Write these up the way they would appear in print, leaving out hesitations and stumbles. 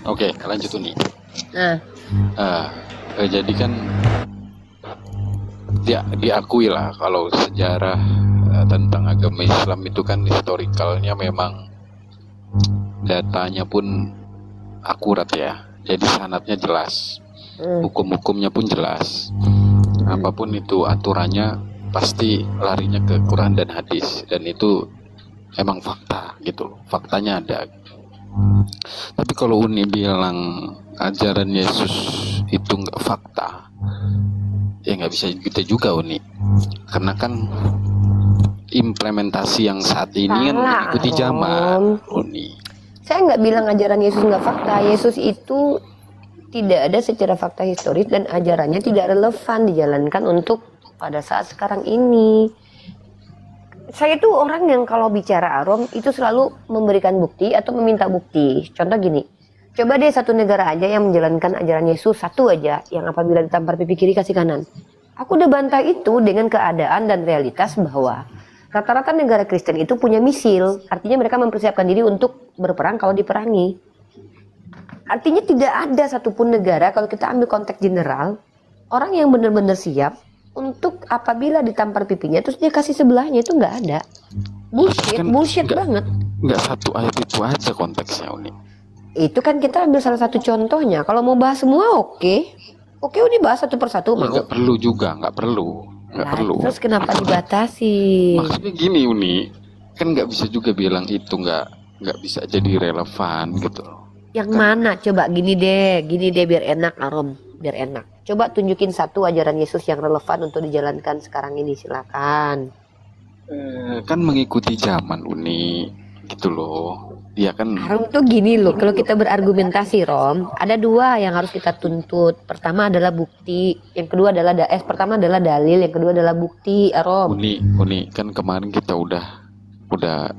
Oke, lanjut nih. Nah, Jadi kan diakui lah kalau sejarah tentang agama Islam itu kan historikalnya memang datanya pun akurat ya. Jadi sanadnya jelas, hukum-hukumnya pun jelas. Apapun itu aturannya pasti larinya ke Quran dan hadis, dan itu emang fakta gitu. Faktanya ada. Tapi kalau Uni bilang ajaran Yesus itu nggak fakta, ya nggak bisa kita juga Uni, karena kan implementasi yang saat ini kan mengikuti zaman Uni. Saya nggak bilang ajaran Yesus nggak fakta. Yesus itu tidak ada secara fakta historis dan ajarannya tidak relevan dijalankan untuk pada saat sekarang ini. Saya tuh orang yang kalau bicara Arom itu selalu memberikan bukti atau meminta bukti. Contoh gini, coba deh satu negara aja yang menjalankan ajaran Yesus, satu aja yang apabila ditampar pipi kiri kasih kanan. Aku udah bantah itu dengan keadaan dan realitas bahwa rata-rata negara Kristen itu punya misil, artinya mereka mempersiapkan diri untuk berperang kalau diperangi. Artinya tidak ada satupun negara, kalau kita ambil konteks general, orang yang benar-benar siap untuk apabila ditampar pipinya terus dia kasih sebelahnya, itu nggak ada. Bullshit banget. Nggak satu ayat itu aja konteksnya Uni. Itu kan kita ambil salah satu contohnya. Kalau mau bahas semua oke, Uni bahas satu persatu mau. Nggak perlu juga, nggak perlu. Terus kenapa dibatasi? Maksudnya gini Uni, kan nggak bisa juga bilang itu nggak bisa jadi relevan gitu. Yang mana? Coba gini deh biar enak Arom, biar enak. Coba tunjukin satu ajaran Yesus yang relevan untuk dijalankan sekarang ini, silakan. Kan mengikuti zaman Uni, gitu loh. Dia kan. Arom tuh gini loh, kalau kita berargumentasi Rom, ada dua yang harus kita tuntut. Pertama adalah bukti, yang kedua adalah pertama adalah dalil, yang kedua adalah bukti, Arom. Uni, kan kemarin kita udah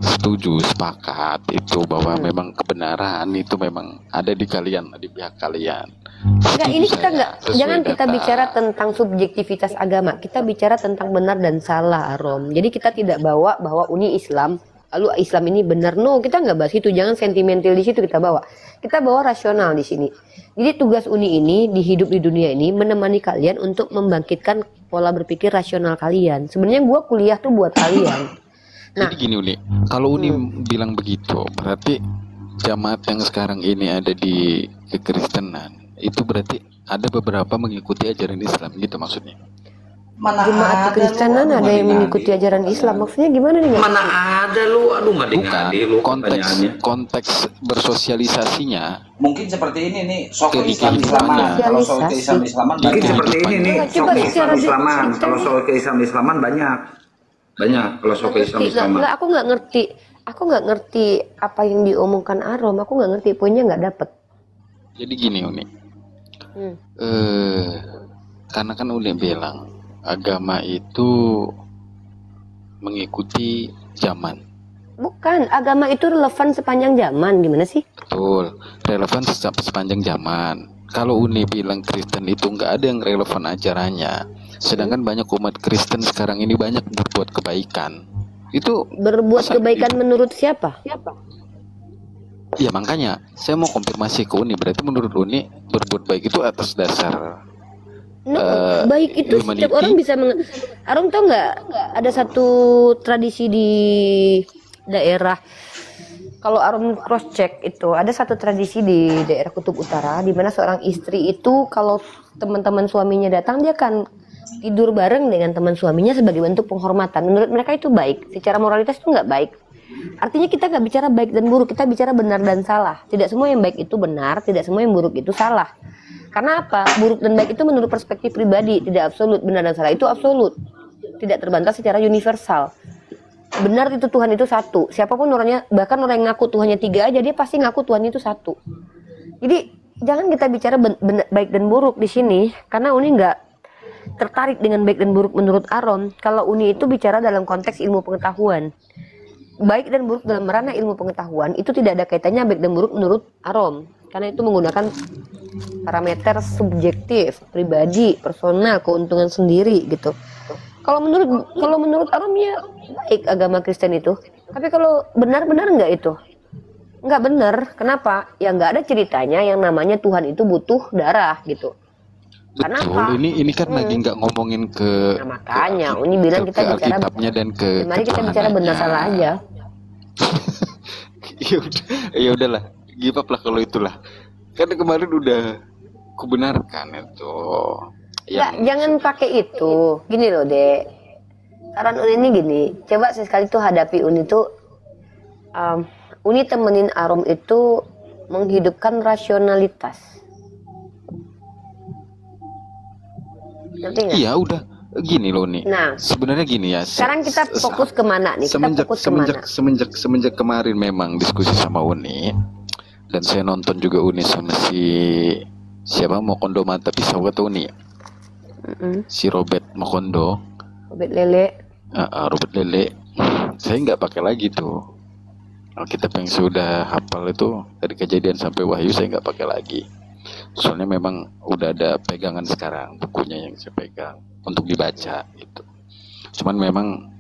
setuju, sepakat itu bahwa memang kebenaran itu memang ada di kalian, di pihak kalian. Enggak, ini kita enggak, jangan kita bicara tentang subjektivitas agama, kita bicara tentang benar dan salah, Arom. Jadi kita tidak bawa bahwa Uni Islam, lalu Islam ini benar, no, kita nggak bahas itu, jangan sentimental di situ kita bawa rasional di sini. Jadi tugas Uni ini di hidup di dunia ini menemani kalian untuk membangkitkan pola berpikir rasional kalian. Sebenarnya gua kuliah tuh buat kalian. Nah, jadi gini Uni, kalau Uni bilang begitu, berarti jamaat yang sekarang ini ada di kekristenan, itu berarti ada beberapa mengikuti ajaran Islam gitu maksudnya? Jemaat kekristenan ada yang mengikuti ajaran Islam, maksudnya gimana nih? Mana ada lu, aduh ngadi-ngadi lu. Konteks bersosialisasinya. Mungkin seperti ini nih, soal Islam-Islaman. Kalau soal Islam-Islaman mungkin seperti ini nih, soal Islam-Islaman. Kalau soal Islam-Islaman banyak kalau soal Islam-Islaman. Enggak, aku nggak ngerti apa yang diomongkan Arom, aku nggak ngerti, poinnya nggak dapet. Jadi gini Uni, karena kan Uni bilang agama itu mengikuti zaman. Bukan, agama itu relevan sepanjang zaman, gimana sih? Betul, relevan sepanjang zaman. Kalau Uni bilang Kristen itu nggak ada yang relevan ajarannya, sedangkan banyak umat Kristen sekarang ini banyak berbuat kebaikan. Itu berbuat kebaikan menurut siapa? Ya makanya saya mau konfirmasi ke Uni, berarti menurut Uni berbuat baik itu atas dasar baik itu setiap orang bisa Arom tau nggak, ada satu tradisi di daerah, kalau Arom cross check itu ada satu tradisi di daerah Kutub Utara di mana seorang istri itu kalau teman-teman suaminya datang dia akan tidur bareng dengan teman suaminya sebagai bentuk penghormatan. Menurut mereka itu baik, secara moralitas itu nggak baik. Artinya kita nggak bicara baik dan buruk, kita bicara benar dan salah. Tidak semua yang baik itu benar, tidak semua yang buruk itu salah. Karena apa? Buruk dan baik itu menurut perspektif pribadi, tidak absolut. Benar dan salah itu absolut, tidak terbantah secara universal. Benar itu Tuhan itu satu, siapapun orangnya, bahkan orang yang ngaku Tuhannya tiga aja dia pasti ngaku Tuhannya itu satu. Jadi jangan kita bicara baik dan buruk di sini, karena Uni nggak tertarik dengan baik dan buruk menurut Arom. Kalau Uni itu bicara dalam konteks ilmu pengetahuan. Baik dan buruk dalam ranah ilmu pengetahuan itu tidak ada kaitannya baik dan buruk menurut Arom, karena itu menggunakan parameter subjektif, pribadi, personal, keuntungan sendiri gitu. Kalau menurut Arom ya baik agama Kristen itu. Tapi kalau benar-benar enggak itu? Nggak bener. Kenapa? Ya nggak ada ceritanya yang namanya Tuhan itu butuh darah gitu. Betul, ini kan lagi nggak ngomongin ke nah, makanya Uni bilang kita bicara Alkitabnya dan ke mari kita bicara benar salah aja. Ya udahlah, give up lah kalau itulah. Kan kemarin udah kubenarkan itu. Nggak, jangan pakai itu. Gini loh, Dek. Saran Uni ini gini, coba sesekali tuh hadapi Uni tuh Uni temenin Arum itu menghidupkan rasionalitas. Iya udah gini loh nih. Nah, sebenarnya gini ya. Sekarang kita fokus kemana nih? Semenjak kemarin memang diskusi sama Uni dan saya nonton juga Uni sama siapa Mokondo Mata Pisau atau Uni. Si Robert Mokondo. Robert Lele. Robert Lele. Saya nggak pakai lagi tuh. Kita yang sudah hafal itu dari Kejadian sampai Wahyu saya nggak pakai lagi. Soalnya memang udah ada pegangan sekarang bukunya yang saya pegang untuk dibaca gitu. Cuman memang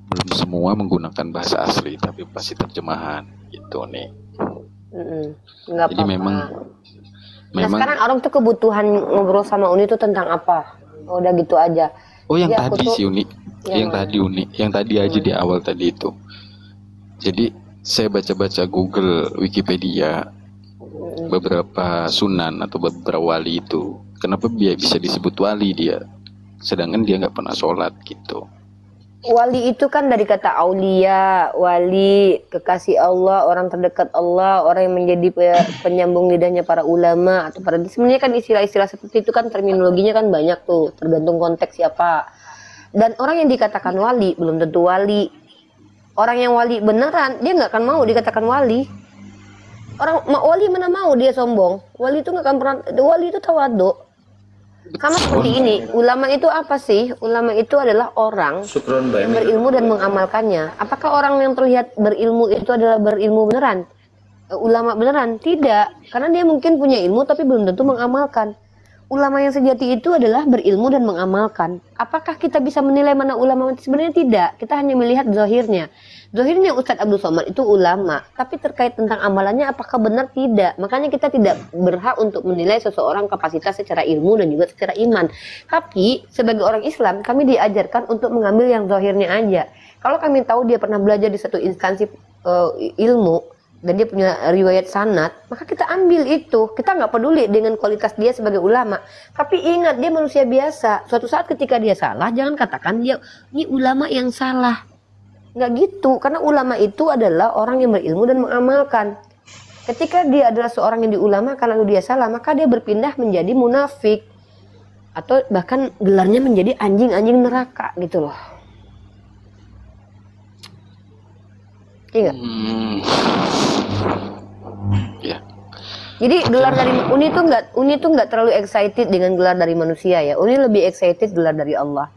belum semua menggunakan bahasa asli tapi pasti terjemahan gitu nih. Jadi memang sekarang orang tuh kebutuhan ngobrol sama Uni tuh tentang apa? Udah gitu aja. Oh yang jadi tadi sih Uni, yang tadi aja di awal tadi itu. Jadi saya baca-baca Google, Wikipedia. Beberapa sunan atau beberapa wali itu kenapa dia bisa disebut wali dia sedangkan dia nggak pernah sholat gitu. Wali itu kan dari kata aulia, wali, kekasih Allah, orang terdekat Allah, orang yang menjadi penyambung lidahnya para ulama atau para, sebenarnya kan istilah-istilah seperti itu kan terminologinya kan banyak tuh tergantung konteks siapa. Dan orang yang dikatakan wali belum tentu wali. Orang yang wali beneran dia nggak akan mau dikatakan wali. Orang wali mana mau dia sombong. Wali itu nggak akan pernah. Wali itu tawadu. Sama seperti ini. Ulama itu apa sih? Ulama itu adalah orang yang berilmu dan mengamalkannya. Apakah orang yang terlihat berilmu itu adalah berilmu beneran? Ulama beneran? Tidak. Karena dia mungkin punya ilmu tapi belum tentu mengamalkan. Ulama yang sejati itu adalah berilmu dan mengamalkan. Apakah kita bisa menilai mana ulama? Sebenarnya tidak. Kita hanya melihat zahirnya. Zahirnya Ustadz Abdul Somad itu ulama, tapi terkait tentang amalannya apakah benar? Tidak. Makanya kita tidak berhak untuk menilai seseorang kapasitas secara ilmu dan juga secara iman. Tapi sebagai orang Islam, kami diajarkan untuk mengambil yang zahirnya aja. Kalau kami tahu dia pernah belajar di satu instansi ilmu dan dia punya riwayat sanad, maka kita ambil itu. Kita nggak peduli dengan kualitas dia sebagai ulama. Tapi ingat, dia manusia biasa. Suatu saat ketika dia salah, jangan katakan dia ini ulama yang salah. Nggak gitu, karena ulama itu adalah orang yang berilmu dan mengamalkan. Ketika dia adalah seorang yang diulamakan lalu dia salah, maka dia berpindah menjadi munafik. Atau bahkan gelarnya menjadi anjing-anjing neraka gitu loh. Iya. Ya. Jadi gelar dari Uni tuh nggak terlalu excited dengan gelar dari manusia ya. Uni lebih excited gelar dari Allah.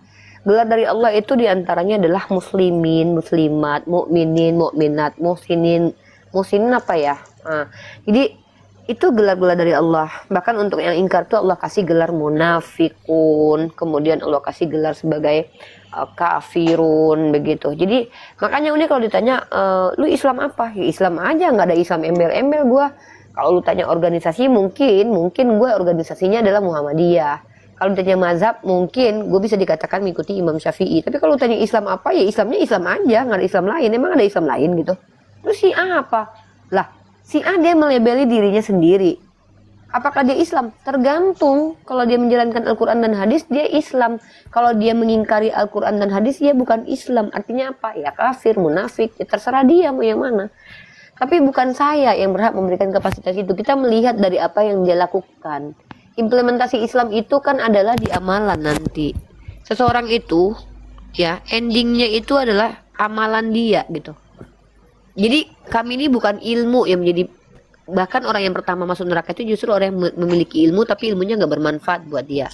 Gelar dari Allah itu diantaranya adalah muslimin, muslimat, mukminin, mukminat, muhsinin apa ya? Nah, jadi itu gelar-gelar dari Allah. Bahkan untuk yang ingkar tuh Allah kasih gelar munafikun, kemudian Allah kasih gelar sebagai kafirun begitu. Jadi makanya Uni kalau ditanya lu Islam apa? Ya, Islam aja, nggak ada Islam embel-embel gua. Kalau lu tanya organisasi mungkin gua organisasinya adalah Muhammadiyah. Kalau ditanya mazhab, mungkin gue bisa dikatakan mengikuti Imam Syafi'i. Tapi kalau tanya Islam apa, ya Islamnya Islam aja, nggak ada Islam lain. Emang ada Islam lain gitu? Terus si A apa? Lah, si A dia melebeli dirinya sendiri. Apakah dia Islam? Tergantung. Kalau dia menjalankan Al-Quran dan hadis, dia Islam. Kalau dia mengingkari Al-Quran dan hadis, dia bukan Islam. Artinya apa? Ya kafir, munafik. Ya terserah dia mau yang mana. Tapi bukan saya yang berhak memberikan kapasitas itu. Kita melihat dari apa yang dia lakukan. Implementasi Islam itu kan adalah di amalan nanti. Seseorang itu ya endingnya itu adalah amalan dia gitu. Jadi kami ini bukan ilmu yang menjadi, bahkan orang yang pertama masuk neraka itu justru orang yang memiliki ilmu tapi ilmunya nggak bermanfaat buat dia.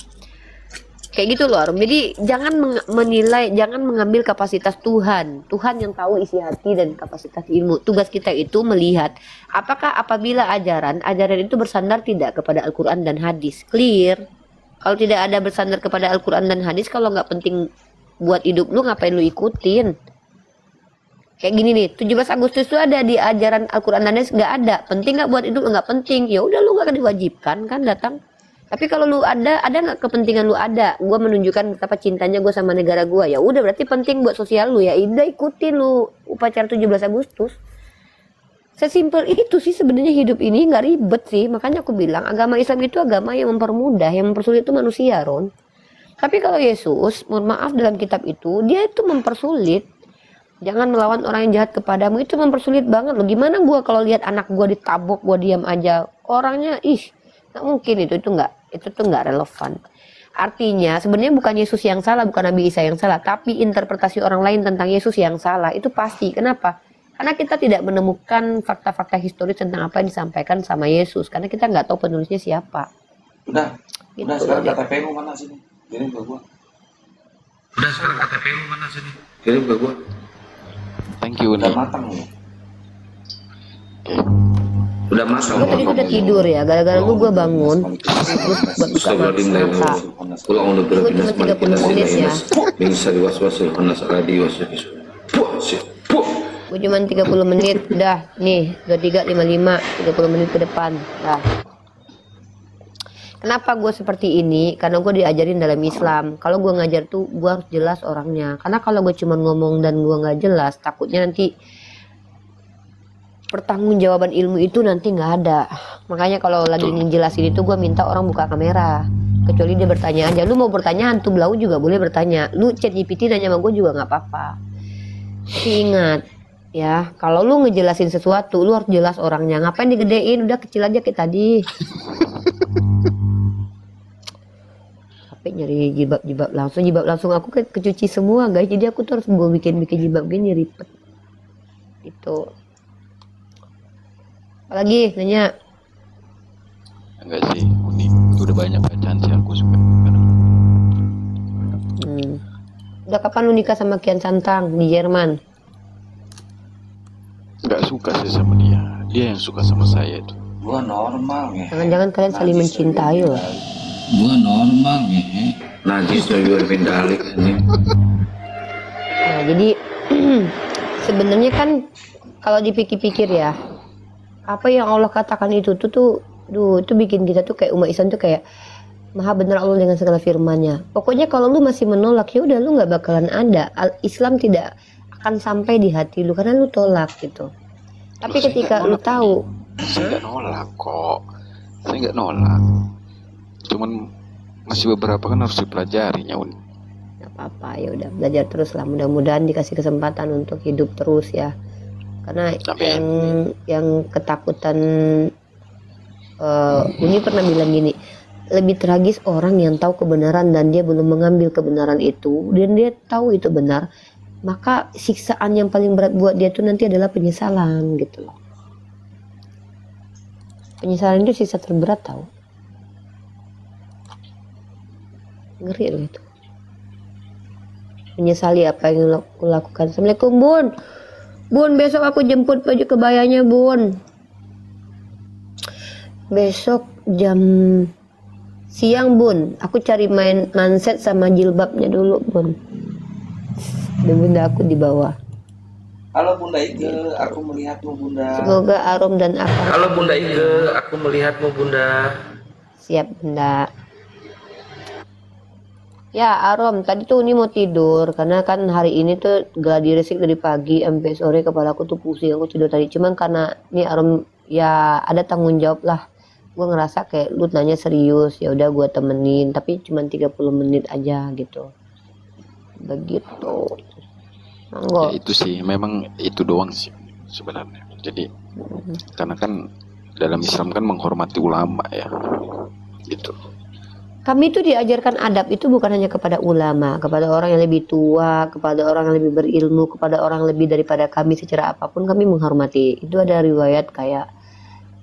Kayak gitu loh Arum. Jadi jangan menilai, jangan mengambil kapasitas Tuhan. Tuhan yang tahu isi hati dan kapasitas ilmu. Tugas kita itu melihat apakah apabila ajaran itu bersandar tidak kepada Al-Quran dan hadis. Clear. Kalau tidak ada bersandar kepada Al-Quran dan hadis, kalau nggak penting buat hidup lu, ngapain lu ikutin? Kayak gini nih, 17 Agustus itu ada di ajaran Al-Quran dan nggak ada. Penting nggak buat hidup? Nggak penting. Ya udah lu nggak akan diwajibkan kan datang. Tapi kalau lu ada nggak kepentingan lu ada? Gua menunjukkan betapa cintanya gue sama negara gua. Ya udah berarti penting buat sosial lu ya. Udah ikutin lu upacara 17 Agustus. Sesimpel itu sih sebenarnya hidup ini, nggak ribet sih. Makanya aku bilang agama Islam itu agama yang mempermudah, yang mempersulit itu manusia, Ron. Tapi kalau Yesus, mohon maaf dalam kitab itu, dia itu mempersulit. Jangan melawan orang yang jahat kepadamu, itu mempersulit banget loh. Gimana gua kalau lihat anak gua ditabok, gua diam aja. Orangnya, nggak mungkin itu tuh nggak relevan. Artinya sebenarnya bukan Yesus yang salah, bukan Nabi Isa yang salah, tapi interpretasi orang lain tentang Yesus yang salah. Itu pasti. Kenapa? Karena kita tidak menemukan fakta-fakta historis tentang apa yang disampaikan sama Yesus. Karena kita nggak tahu penulisnya siapa. Udah Gitu sekarang loh, KTP mu mana sini? Kirim ke gua. Thank you Udah nih. matang nih. Udah matang. Gue tadi udah tidur ya, gara-gara lu gue bangun terus buat buka mata. Pulang udah Gue cuma 30 menit ya. Bisa diwaswasil panas radio sih. Gue cuma 30 menit, dah nih 23.55, 30 menit ke depan, dah. Kenapa gue seperti ini? Karena gue diajarin dalam Islam. Kalau gue ngajar tuh gue harus jelas orangnya. Karena kalau gue cuma ngomong dan gue nggak jelas, takutnya nanti pertanggungjawaban ilmu itu nanti nggak ada. Makanya kalau lagi ngejelasin itu gue minta orang buka kamera. Kecuali dia bertanya aja. Lu mau bertanya hantu belau juga boleh bertanya. Lu chat GPT nanya sama gue juga nggak apa-apa. Tapi ingat ya, kalau lu ngejelasin sesuatu, lu harus jelas orangnya. Ngapain digedein? Udah kecil aja kayak tadi. Tapi nyari jilbab langsung aku kecuci semua guys. Jadi aku tuh harus gue bikin jilbab gini ribet. Itu. Apalagi nanya? Enggak sih, ini udah banyak bacaan sih aku suka. Udah kapan lu nikah sama Kian Santang di Jerman? Nggak suka sih sama dia. Dia yang suka sama saya itu. Gua normal ya. Jangan-jangan kalian saling mencintai loh. Gua normal ya. Najis juga bendalik ini. Nah, jadi sebenarnya kan kalau dipikir-pikir ya, apa yang Allah katakan itu itu bikin kita tuh kayak umat Islam tuh kayak maha benar Allah dengan segala firman-Nya. Pokoknya kalau lu masih menolak, ya udah lu nggak bakalan ada. Islam tidak akan sampai di hati lu karena lu tolak gitu. Tapi ketika lu tahu, saya nggak nolak kok. Saya nggak nolak. Cuman masih beberapa kan harus dipelajari Nyaun. nggak apa-apa, ya udah belajar terus lah. Mudah-mudahan dikasih kesempatan untuk hidup terus ya. Karena yang ketakutan, Uni pernah bilang gini, lebih tragis orang yang tahu kebenaran dan dia belum mengambil kebenaran itu, dan dia tahu itu benar, maka siksaan yang paling berat buat dia tuh nanti adalah penyesalan gitu loh. Penyesalan itu siksa terberat tahu. Ngeri loh itu. Menyesali apa yang aku lakukan. Assalamualaikum Bun. Bun, besok aku jemput baju kebayanya Bun. Besok jam siang Bun. Aku cari manset sama jilbabnya dulu Bun. Dan bunda aku di bawah. Halo Bunda Ike, aku melihatmu Bunda. Semoga Arum dan Akang. Halo Bunda Ike, aku melihatmu Bunda. Siap Bunda. Ya Arum, tadi tuh ini mau tidur karena kan hari ini tuh gladi resik dari pagi sampai sore, kepala aku tuh pusing, aku tidur tadi. Cuman karena ini Arum ya ada tanggung jawab lah. Gue ngerasa kayak lu nanya serius, ya udah gue temenin, tapi cuman 30 menit aja gitu. Begitu. Ya, itu sih memang itu doang sih sebenarnya. Jadi karena kan dalam Islam kan menghormati ulama ya. Gitu. Kami itu diajarkan adab itu bukan hanya kepada ulama, kepada orang yang lebih tua, kepada orang yang lebih berilmu, kepada orang lebih daripada kami secara apapun kami menghormati. Itu ada riwayat kayak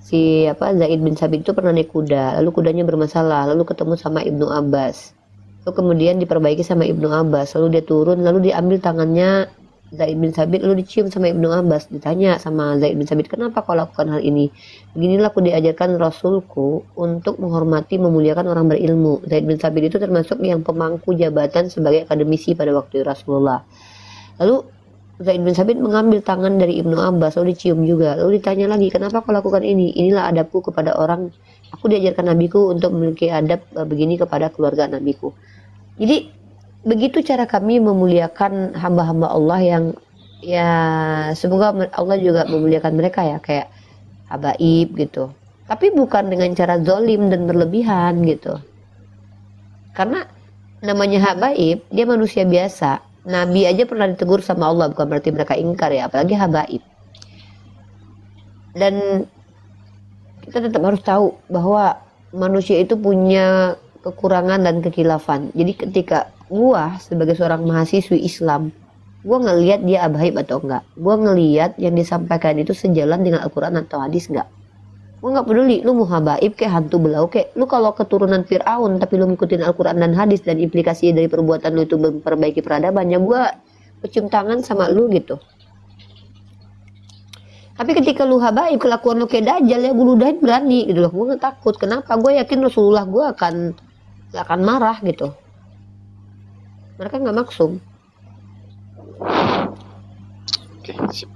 Zaid bin Sabit itu pernah naik kuda, lalu kudanya bermasalah, lalu ketemu sama Ibnu Abbas. Lalu kemudian diperbaiki sama Ibnu Abbas, lalu dia turun, lalu diambil tangannya Zaid bin Sabit, lalu dicium sama Ibnu Abbas. Ditanya sama Zaid bin Sabit, kenapa kau lakukan hal ini? Beginilah aku diajarkan Rasulku untuk menghormati, memuliakan orang berilmu. Zaid bin Sabit itu termasuk yang pemangku jabatan sebagai akademisi pada waktu Rasulullah. Lalu Zaid bin Sabit mengambil tangan dari Ibnu Abbas, lalu dicium juga. Lalu ditanya lagi, kenapa kau lakukan ini? Inilah adabku kepada orang. Aku diajarkan nabiku untuk memiliki adab begini kepada keluarga nabiku. Jadi begitu cara kami memuliakan hamba-hamba Allah yang ya semoga Allah juga memuliakan mereka ya, kayak habaib gitu. Tapi bukan dengan cara zalim dan berlebihan gitu. Karena namanya habaib, dia manusia biasa. Nabi aja pernah ditegur sama Allah, bukan berarti mereka ingkar ya, apalagi habaib. Dan kita tetap harus tahu bahwa manusia itu punya kekurangan dan kekhilafan. Jadi ketika gua sebagai seorang mahasiswi Islam, gua ngelihat dia habaib atau enggak, gua ngelihat yang disampaikan itu sejalan dengan Al-Quran atau hadis enggak. Gua nggak peduli lu mau habaib kayak hantu belau kayak lu, kalau keturunan Fir'aun tapi lu ngikutin Al-Quran dan hadis dan implikasi dari perbuatan lu itu memperbaiki peradaban, ya gua pecium tangan sama lu gitu. Tapi ketika lu habaib kelakuan lu kayak dajjal, ya gue ludahin berani gitu loh. Gue gak takut. Kenapa? Gue yakin Rasulullah gue gak akan marah gitu. Mereka gak maksum. Oke, sip.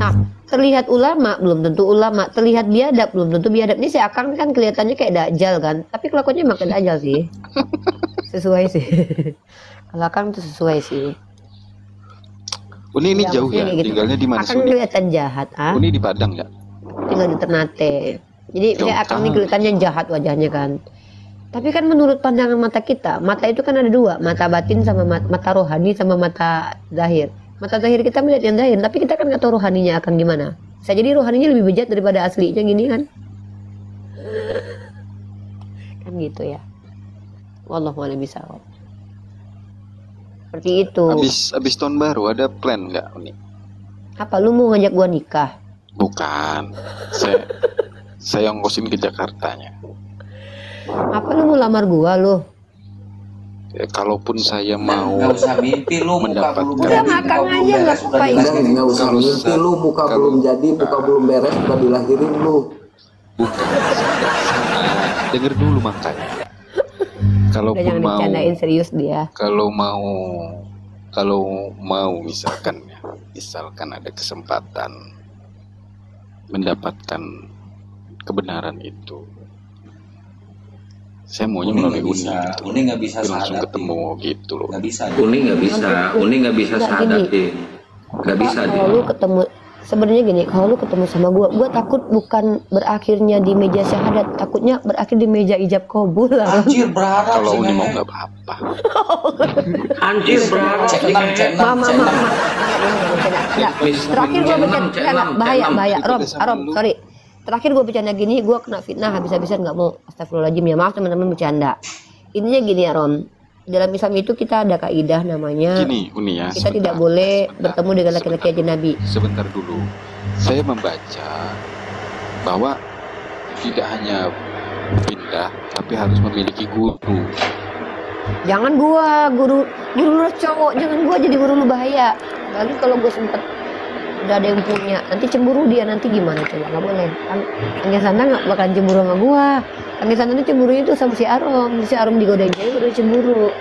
Nah, terlihat ulama belum tentu ulama, terlihat biadab belum tentu biadab. Ini si Akang kan kelihatannya kayak dajjal kan, tapi kelakuannya emang kayak dajjal sih. Sesuai sih. Kalau Akang itu sesuai sih. Uni ini ya, jauh ya, gitu. Tinggalnya di mana? Akang kelihatan jahat, ah? Uni di Padang ya? Tinggal di Ternate. Jadi saya Akang ini kelihatannya jahat wajahnya kan. Tapi kan menurut pandangan mata kita, mata itu kan ada dua, mata batin sama mata rohani sama mata zahir. Mata zahir kita melihat yang zahir, tapi kita kan nggak tahu rohaninya akan gimana. Bisa jadi rohaninya lebih bejat daripada aslinya gini kan? Kan gitu ya. Wallahu a'lam bishawab. Seperti itu. Abis tahun baru ada plan nggak Uni? Apa lu mau ngajak gua nikah? Bukan. Saya ngkosin ke Jakartanya. Apa lu mau lamar gua lu? Ya, kalaupun saya mau nggak usah mimpi lu mendapatkan udah makan aja nggak apa-apa. Nggak usah mimpi lu, muka belum jadi, muka belum beres, udah dilahirin lu. Dengar dulu makanya. Kalaupun mau serius dia. Kalau mau misalkan ada kesempatan mendapatkan kebenaran itu, saya maunya melalui Uni gitu. Uni nggak bisa langsung ketemu gitu loh. Nggak bisa. Uni nggak bisa sadatin. Nggak bisa. Kalau lu ketemu, sebenarnya gini, kalau lu ketemu sama gua takut bukan berakhirnya di meja syahadat, takutnya berakhir di meja ijab kabul. Anjir berharap. Kalau Uni mau nggak apa-apa. Anjir berharap. Mama. Terakhir gua bercanda, bahaya. Arom, sorry. Terakhir gue bercanda gini, gue kena fitnah habis-habisan, nggak mau. Astagfirullahaladzim, ya maaf teman-teman bercanda. Intinya gini ya Rom, dalam Islam itu kita ada kaidah namanya gini, Uni ya, kita tidak boleh bertemu dengan laki-laki ajnabi. Sebentar dulu, saya membaca bahwa tidak hanya pindah, tapi harus memiliki guru. Jangan guru lu cowok, jangan gua jadi guru lu bahaya. Lagi kalau gue sempet udah ada yang punya, nanti cemburu dia, nanti gimana coba? Nggak boleh. Angin Santa nggak bakalan cemburu sama gua. Angin Santa itu cemburunya itu sama si Arom digodain jadi udah cemburu.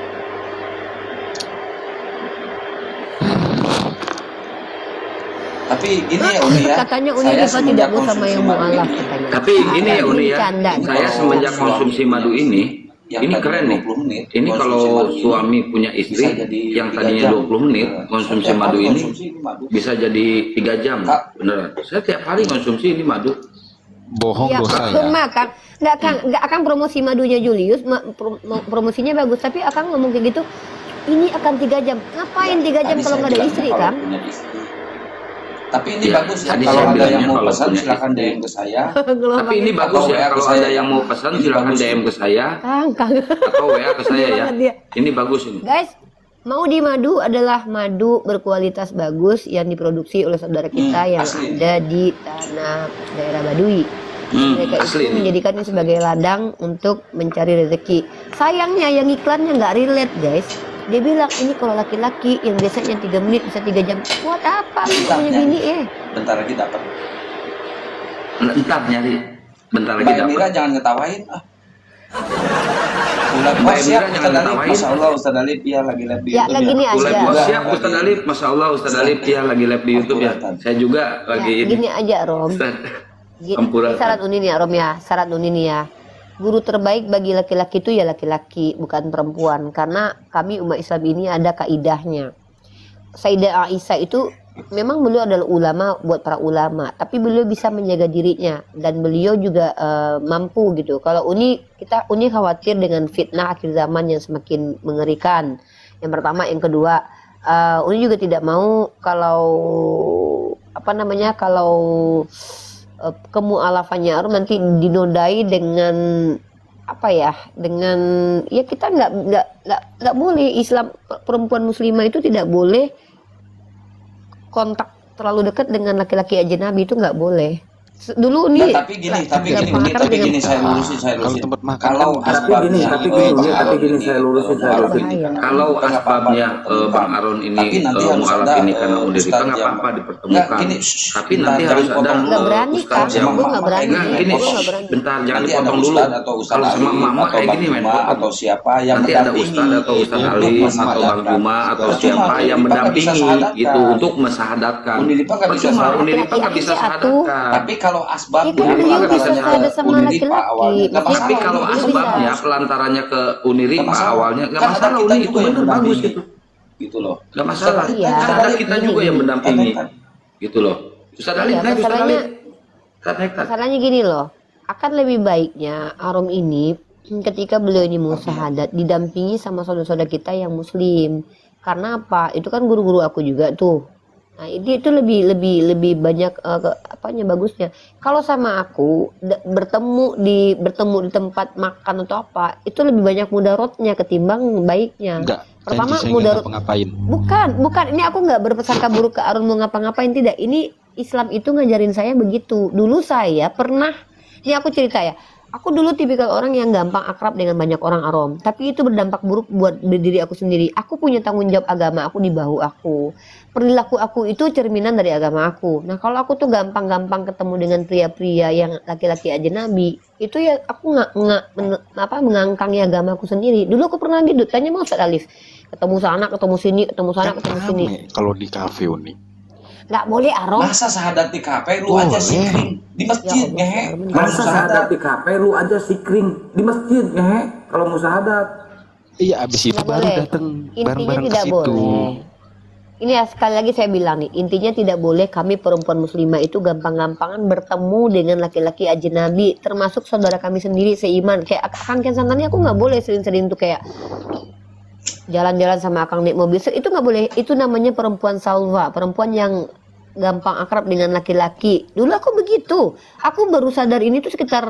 Tapi ini ya Uni ya. Katanya Uni Diva tidak mau sama yang mualaf katanya. Tapi ini ya Uni ya. Saya semenjak konsumsi madu ini keren nih. Ini kalau suami punya istri yang tadinya 20 menit konsumsi madu ini bisa jadi 3 jam. Beneran. Saya tiap hari konsumsi ini madu. Bohong ya, dosa ya. Kan nggak akan promosi madunya Julius, promosinya bagus, tapi akan ngomong kayak gitu. Ini akan 3 jam. Ngapain 3 jam kalau nggak ada istri kan? Tapi ini bagus ya, kalau ada yang mau pesan silahkan DM ke saya. Tapi ini bagus ya, kalau ada yang mau pesan silahkan DM ke saya. Atau WA ke saya ya. Ini bagus ini. Guys, mau di madu adalah madu berkualitas bagus yang diproduksi oleh saudara kita yang ada di tanah daerah Baduy. Mereka itu menjadikannya sebagai ladang untuk mencari rezeki. Sayangnya yang iklannya nggak relate guys. Dia bilang ini kalau laki-laki yang biasanya 3 menit bisa 3 jam. Buat apa punya bini Bentar lagi dapat. Bentar nyari. Bentar lagi dapat. Mira jangan ngetawain. Siap Ustaz Alif, Masya Allah Ustaz Alif ya lagi live di YouTube ya. Gini aja. Siap Ustaz Alif, Masya Allah Ustaz Alif ya lagi live di YouTube ya. Saya juga lagi ini. Gini aja Rom. Syarat Uni nih Rom ya, syarat Uni nih ya. Guru terbaik bagi laki-laki itu ya laki-laki, bukan perempuan. Karena kami umat Islam ini ada kaidahnya. Sayyidah Aisyah itu memang beliau adalah ulama buat para ulama, tapi beliau bisa menjaga dirinya dan beliau juga mampu gitu. Kalau Uni khawatir dengan fitnah akhir zaman yang semakin mengerikan. Yang pertama, yang kedua, Uni juga tidak mau kalau kemu'alafannya Arum nanti dinodai dengan dengan kita nggak boleh. Islam, perempuan muslimah itu tidak boleh kontak terlalu dekat dengan laki-laki ajnabi, itu nggak boleh. Dulu nih tapi gini saya lurusin kalau asbabnya kalau asbabnya Bang Aron ini mualaf ini karena udah nggak apa-apa dipertemukan, tapi nanti harus ada ustaz yang bentar jangan dipotong dulu. Kalau sama mama kayak gini atau siapa yang nanti ada ustaz atau ustaz Ali atau Bang Juma atau siapa yang mendampingi gitu untuk mensahadatkan. Percuma Unilipa nggak bisa sahadatkan. Tapi kalau asbabnya tapi kalau asbabnya pelantarannya ke Uniripa awalnya nggak masalah, Uni itu benar bagus gitu loh, nggak masalah. Ada kita juga yang mendampingi gitu loh. Ustaz Ali naik, Ustaz Ali masalahnya gini loh, akan lebih baiknya Arom ini ketika beliau ini mau syahadat didampingi sama saudara-saudara kita yang muslim. Karena apa? Itu kan guru-guru aku juga tuh. Nah, itu lebih banyak bagusnya. Kalau sama aku bertemu di tempat makan atau apa, itu lebih banyak mudaratnya ketimbang baiknya. Pertama mudarat ngapain? Bukan. Ini aku nggak berprasangka buruk ke Arun mau ngapa-ngapain, tidak. Ini Islam itu ngajarin saya begitu. Dulu saya pernah, ini aku cerita ya. Aku dulu tipikal orang yang gampang akrab dengan banyak orang Arom, tapi itu berdampak buruk buat diri aku sendiri. Aku punya tanggung jawab agama aku di bahu aku. Perilaku aku itu cerminan dari agama aku. Nah, kalau aku tuh gampang-gampang ketemu dengan pria-pria yang laki-laki ajnabi, itu ya aku mengangkangi agama aku sendiri. Dulu aku pernah gitu, tanya mau Ustaz Alif, ketemu sana, ketemu sini, ketemu sana, ketemu sini. Kalau di kafe Uni nggak boleh Arom. Masa sahadat di kafe lu aja sikring di masjid ngehe. Masa sahadat di kafe lu aja sikring di masjid ngehe kalau mau sahadat. Iya, abis itu baru datang bareng-bareng ke situ. Boleh. Ini ya, sekali lagi saya bilang nih, intinya tidak boleh kami perempuan muslimah itu gampang-gampangan bertemu dengan laki-laki ajnabi, termasuk saudara kami sendiri seiman. Kayak Akang Kian Santani, aku nggak boleh sering-sering tuh kayak jalan-jalan sama Akang naik mobil, itu nggak boleh. Itu namanya perempuan salwa, perempuan yang gampang akrab dengan laki-laki. Dulu aku begitu. Aku baru sadar ini tuh sekitar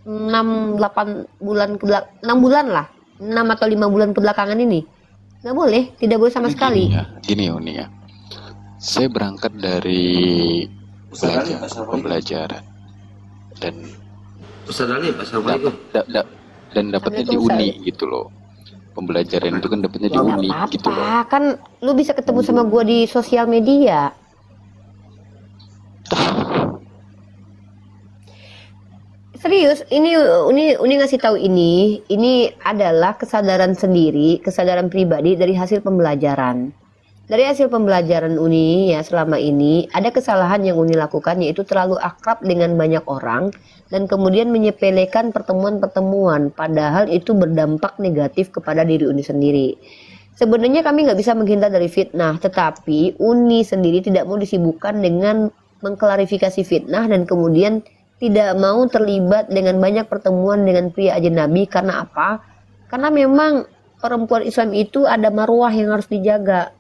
6-8 bulan 6 bulan lah, 6 atau 5 bulan kebelakangan ini. Nggak boleh, tidak boleh sama sekali. Gini Uni ya, saya berangkat dari pembelajaran dan Ustaz Ali, Assalamualaikum. Dan dapatnya di Uni gitu loh. Pembelajaran itu kan dapatnya di Uni gitu loh. Kan lu bisa ketemu sama gua di sosial media. Serius, ini Uni ngasih tahu ini adalah kesadaran sendiri, kesadaran pribadi dari hasil pembelajaran. Dari hasil pembelajaran Uni ya selama ini, ada kesalahan yang Uni lakukan, yaitu terlalu akrab dengan banyak orang dan kemudian menyepelekan pertemuan-pertemuan, padahal itu berdampak negatif kepada diri Uni sendiri. Sebenarnya kami nggak bisa menghindar dari fitnah, tetapi Uni sendiri tidak mau disibukkan dengan mengklarifikasi fitnah dan kemudian tidak mau terlibat dengan banyak pertemuan dengan pria ajnabi. Karena apa? Karena memang perempuan Islam itu ada marwah yang harus dijaga.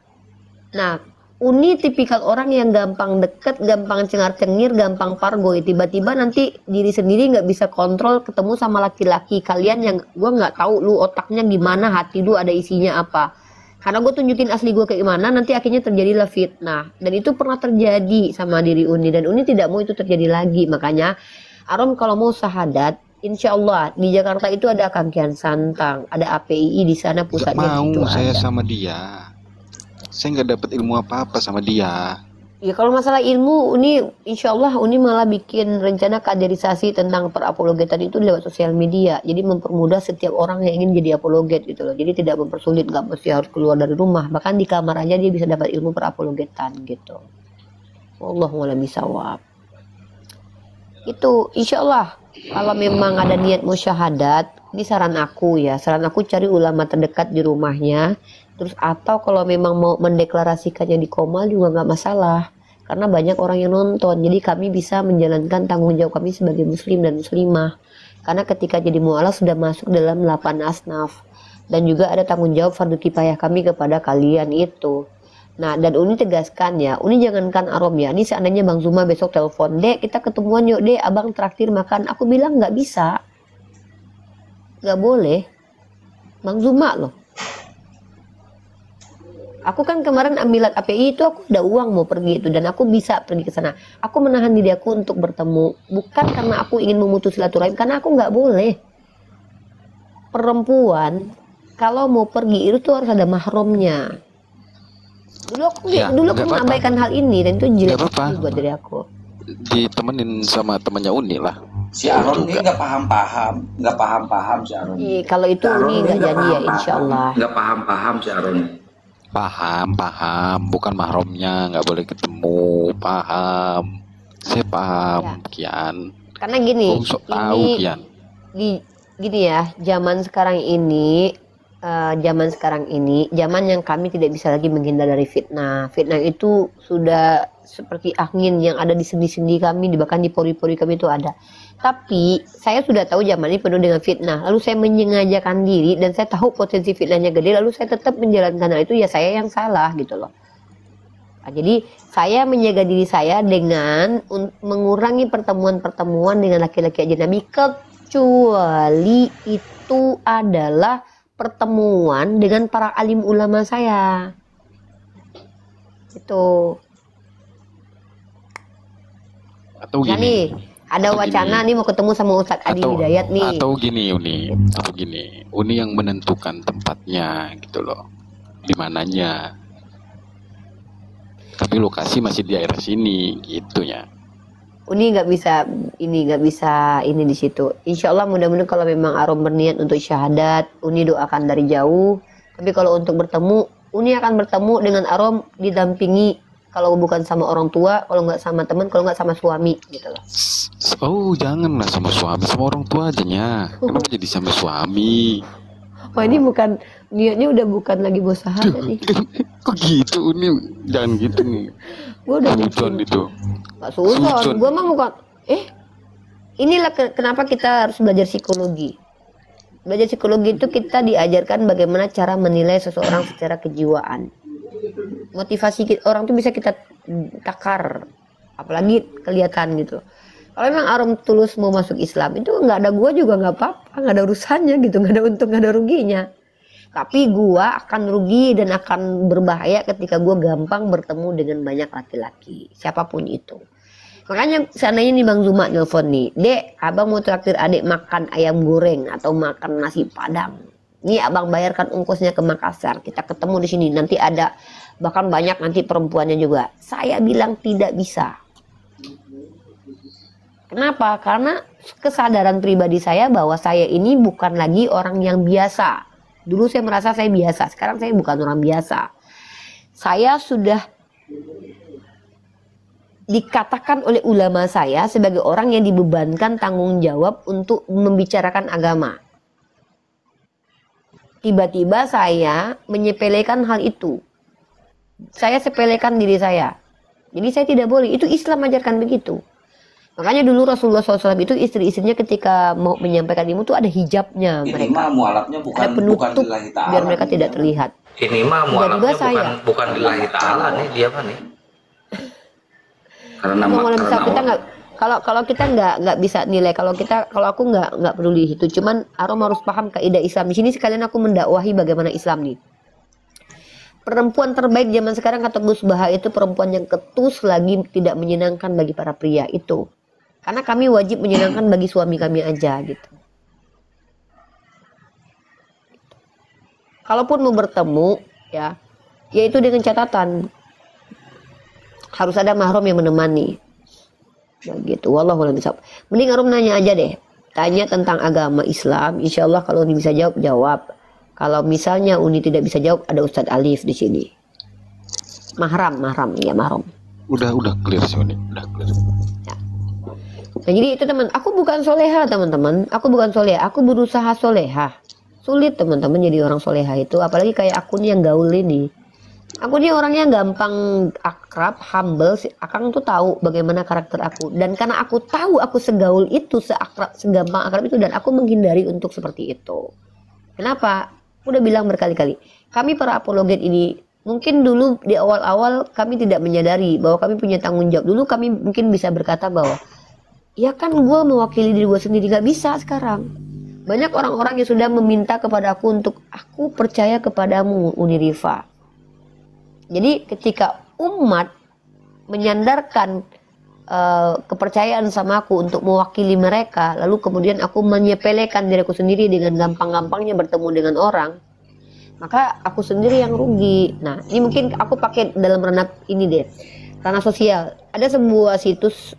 Nah, Uni tipikal orang yang gampang deket, gampang cengar-cengir, gampang pargoy. Tiba-tiba nanti diri sendiri nggak bisa kontrol ketemu sama laki-laki kalian yang gue nggak tahu lu otaknya gimana, hati lu ada isinya apa. Karena gue tunjukin asli gue kayak gimana, nanti akhirnya terjadilah fitnah. Dan itu pernah terjadi sama diri Uni, dan Uni tidak mau itu terjadi lagi. Makanya Arom kalau mau sahadat, insya Allah di Jakarta itu ada Kang Kian Santang, ada APII di sana pusatnya. Gak mau itu saya ada. Sama dia. Saya nggak dapat ilmu apa-apa sama dia. Ya kalau masalah ilmu, insya Allah Uni malah bikin rencana kaderisasi tentang perapologetan itu lewat sosial media. Jadi mempermudah setiap orang yang ingin jadi apologet gitu loh. Jadi tidak mempersulit, nggak mesti harus keluar dari rumah. Bahkan di kamar aja dia bisa dapat ilmu perapologetan gitu. Wallahu a'lam bishawab. Itu insya Allah kalau memang ada niat mau syahadat, ini saran aku cari ulama terdekat di rumahnya. Terus atau kalau memang mau mendeklarasikannya di Komal juga nggak masalah, karena banyak orang yang nonton, jadi kami bisa menjalankan tanggung jawab kami sebagai muslim dan muslimah. Karena ketika jadi mu'alaf sudah masuk dalam 8 asnaf, dan juga ada tanggung jawab fardu kifayah kami kepada kalian itu. Nah, dan Uni tegaskan ya, Uni jangankan Arom ya, ini seandainya Bang Zuma besok telepon, Dek kita ketemuan yuk Dek, abang traktir makan, aku bilang nggak bisa, nggak boleh. Bang Zuma loh. Aku kan kemarin ambilan API itu aku udah uang mau pergi itu, dan aku bisa pergi ke sana. Aku menahan diri aku untuk bertemu, bukan karena aku ingin memutus silaturahim, karena aku nggak boleh. Perempuan kalau mau pergi itu tuh harus ada mahramnya. Dulu aku mengabaikan hal ini, dan itu jelek buat diri aku. Ditemenin sama temannya Uni lah. Si Aron ini nggak paham si Aron. Kalau itu Uni nggak jadi ya, insya Allah. Nggak paham si Aron. Paham, bukan mahramnya, nggak boleh ketemu, paham. Saya paham, ya. Kian. Karena gini, Kian. Gini ya, zaman sekarang ini, zaman yang kami tidak bisa lagi menghindar dari fitnah. Fitnah itu sudah seperti angin yang ada di sendi-sendi kami, bahkan di pori-pori kami itu ada. Tapi saya sudah tahu zaman ini penuh dengan fitnah. Lalu saya menyengajakan diri dan saya tahu potensi fitnahnya gede. Lalu saya tetap menjalankan hal itu, ya saya yang salah gitu loh. Nah, jadi saya menjaga diri saya dengan mengurangi pertemuan-pertemuan dengan laki-laki ajnabi, kecuali itu adalah pertemuan dengan para alim ulama saya. Itu. Atau gini. Ada wacana nih mau ketemu sama Ustadz Adi Hidayat nih. Atau gini Uni yang menentukan tempatnya gitu loh, di mananya. Tapi lokasi masih di daerah sini gitunya. Uni nggak bisa ini di situ. Insya Allah mudah-mudahan kalau memang Arom berniat untuk syahadat, Uni doakan dari jauh. Tapi kalau untuk bertemu, Uni akan bertemu dengan Arom didampingi. Kalau bukan sama orang tua, kalau nggak sama teman, kalau nggak sama suami gitu loh. Oh, janganlah sama suami, sama orang tua aja nya. Kenapa jadi sama suami? Wah, ini bukan, niatnya udah bukan lagi bos sahabat nih. Kok gitu nih? Jangan gitu nih. Gue udah sujon itu. Pak sujon, gue mah bukan. Inilah kenapa kita harus belajar psikologi. Belajar psikologi itu kita diajarkan bagaimana cara menilai seseorang secara kejiwaan. Motivasi orang tuh bisa kita takar, apalagi kelihatan gitu. Kalau memang Arom tulus mau masuk Islam, itu nggak ada gua juga nggak apa-apa, nggak ada urusannya gitu, nggak ada untung, nggak ada ruginya. Tapi gua akan rugi dan akan berbahaya ketika gua gampang bertemu dengan banyak laki-laki, siapapun itu. Makanya seandainya nih Bang Zuma nelfon nih, Dek, abang mau traktir adik makan ayam goreng atau makan nasi padang. Nih abang bayarkan ongkosnya ke Makassar, kita ketemu di sini, nanti ada bahkan banyak nanti perempuannya juga. Saya bilang tidak bisa. Kenapa? Karena kesadaran pribadi saya bahwa saya ini bukan lagi orang yang biasa. Dulu saya merasa saya biasa, sekarang saya bukan orang biasa. Saya sudah dikatakan oleh ulama saya sebagai orang yang dibebankan tanggung jawab untuk membicarakan agama. Tiba-tiba saya menyepelekan hal itu. Saya sepelekan diri saya. Jadi saya tidak boleh. Itu Islam ajarkan begitu. Makanya dulu Rasulullah SAW itu istri-istrinya ketika mau menyampaikan ilmu itu ada hijabnya mereka. Ini mah mualafnya ada penutup biar mereka tidak terlihat. Ini mah mualafnya bukan lillahi ta'ala nih, dia mah nih. Karena kita nggak, kalau kita nggak bisa nilai, kalau aku nggak peduli itu. Cuman Arom harus paham kaidah Islam. Di sini sekalian aku mendakwahi bagaimana Islam nih. Perempuan terbaik zaman sekarang kata Gus Baha itu perempuan yang ketus lagi tidak menyenangkan bagi para pria itu. Karena kami wajib menyenangkan bagi suami kami aja gitu. Kalaupun mau bertemu ya, yaitu dengan catatan. harus ada mahram yang menemani. Begitu. Wallahu a'lam bishawab. Mending Arum nanya aja deh. Tanya tentang agama Islam. Insya Allah kalau Uni bisa jawab, jawab. Kalau misalnya Uni tidak bisa jawab, ada Ustadz Alif di sini. Mahram, ya mahram. Udah clear sih Uni, udah clear. Ya. Nah, jadi itu teman, aku bukan soleha teman-teman. Aku bukan soleha, aku berusaha soleha. Sulit teman-teman jadi orang soleha itu, apalagi kayak aku nih yang gaul ini. Aku nih orangnya gampang akrab, humble. Akang tuh tahu bagaimana karakter aku. Dan karena aku tahu aku segaul itu, segampang akrab itu, dan aku menghindari untuk seperti itu. Kenapa? Udah bilang berkali-kali. Kami para apologet ini, mungkin dulu di awal-awal kami tidak menyadari bahwa kami punya tanggung jawab. Dulu kami mungkin bisa berkata bahwa, ya kan gue mewakili diri gue sendiri. Gak bisa sekarang. Banyak orang-orang yang sudah meminta kepada aku untuk, aku percaya kepadamu Unirifa. Jadi ketika umat menyandarkan kepercayaan sama aku untuk mewakili mereka, lalu kemudian aku menyepelekan diriku sendiri dengan gampang-gampangnya bertemu dengan orang, maka aku sendiri yang rugi. Nah, ini mungkin aku pakai dalam ranah ini deh, ranah sosial. Ada sebuah situs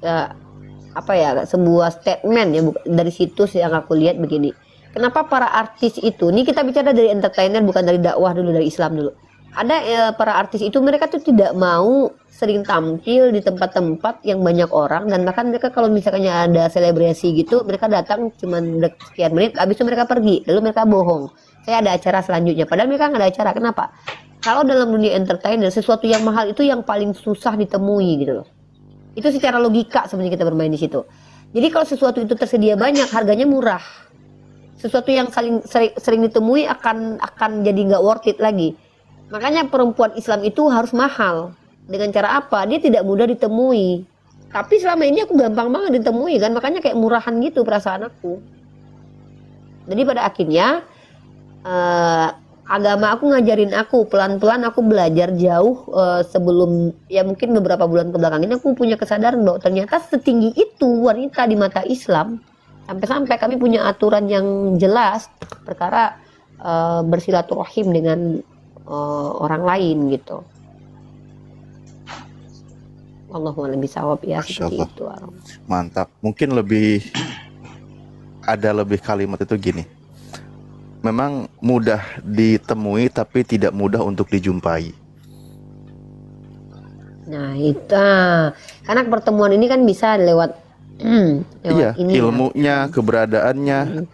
sebuah statement ya dari situs yang aku lihat begini. Kenapa para artis itu, ini kita bicara dari entertainer bukan dari dakwah dulu, dari Islam dulu. Ada para artis itu mereka tuh tidak mau sering tampil di tempat-tempat yang banyak orang, dan bahkan mereka kalau misalnya ada selebrasi gitu mereka datang cuma sekian menit, habis itu mereka pergi, lalu mereka bohong, saya ada acara selanjutnya, padahal mereka nggak ada acara. Kenapa? Kalau dalam dunia entertainer sesuatu yang mahal itu yang paling susah ditemui gitu loh. Itu secara logika sebenarnya kita bermain di situ. Jadi kalau sesuatu itu tersedia banyak, harganya murah. Sesuatu yang sering ditemui akan jadi nggak worth it lagi. Makanya perempuan Islam itu harus mahal. Dengan cara apa? Dia tidak mudah ditemui. Tapi selama ini aku gampang banget ditemui kan. Makanya kayak murahan gitu perasaan aku. Jadi pada akhirnya agama aku ngajarin aku. Pelan-pelan aku belajar jauh sebelum, ya mungkin beberapa bulan kebelakang ini aku punya kesadaran bahwa ternyata setinggi itu wanita di mata Islam. Sampai-sampai kami punya aturan yang jelas perkara bersilaturahim dengan orang lain gitu. Allahumma lebih sawab ya seperti itu. Mantap. Mungkin ada lebih kalimat itu gini. Memang mudah ditemui tapi tidak mudah untuk dijumpai. Nah itu karena pertemuan ini kan bisa lewat iya, ini ilmunya, keberadaannya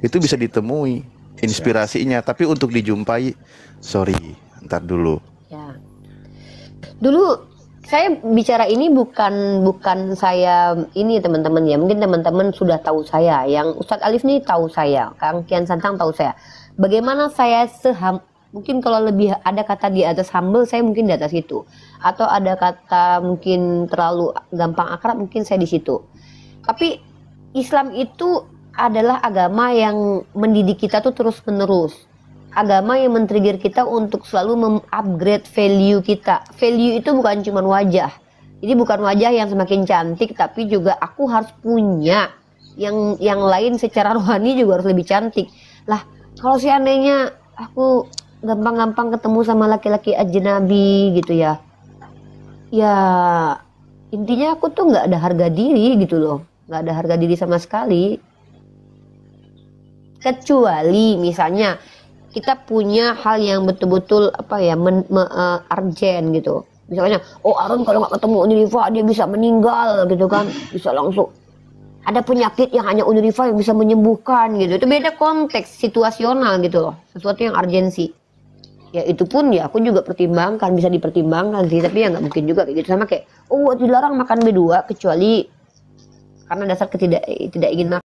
itu bisa ditemui, inspirasinya, tapi untuk dijumpai, sorry, ntar dulu. Ya. Dulu saya bicara ini bukan saya ini teman-teman ya, mungkin teman-teman sudah tahu saya, yang Ustadz Alif nih tahu saya, Kang Kian Santang tahu saya. Bagaimana saya mungkin kalau lebih ada kata di atas humble, saya mungkin di atas itu, atau ada kata mungkin terlalu gampang akrab, mungkin saya di situ. Tapi Islam itu adalah agama yang mendidik kita tuh terus menerus. Agama yang men-trigger kita untuk selalu mengupgrade value kita. Value itu bukan cuma wajah. Jadi bukan wajah yang semakin cantik, tapi juga aku harus punya yang lain secara rohani juga harus lebih cantik. Lah, kalau seandainya aku gampang-gampang ketemu sama laki-laki ajnabi gitu ya. Ya, intinya aku tuh nggak ada harga diri gitu loh. Nggak ada harga diri sama sekali. Kecuali misalnya kita punya hal yang betul-betul urgent gitu. Misalnya, oh Aron kalau nggak ketemu Unirifa dia bisa meninggal gitu kan, bisa langsung. Ada penyakit yang hanya Unirifa yang bisa menyembuhkan gitu. Itu beda konteks situasional gitu loh. Sesuatu yang urgensi. Ya itu pun ya aku juga pertimbangkan, bisa dipertimbangkan sih, tapi ya nggak mungkin juga kayak gitu. Sama kayak, oh dilarang makan B2 kecuali karena dasar tidak ingin makan.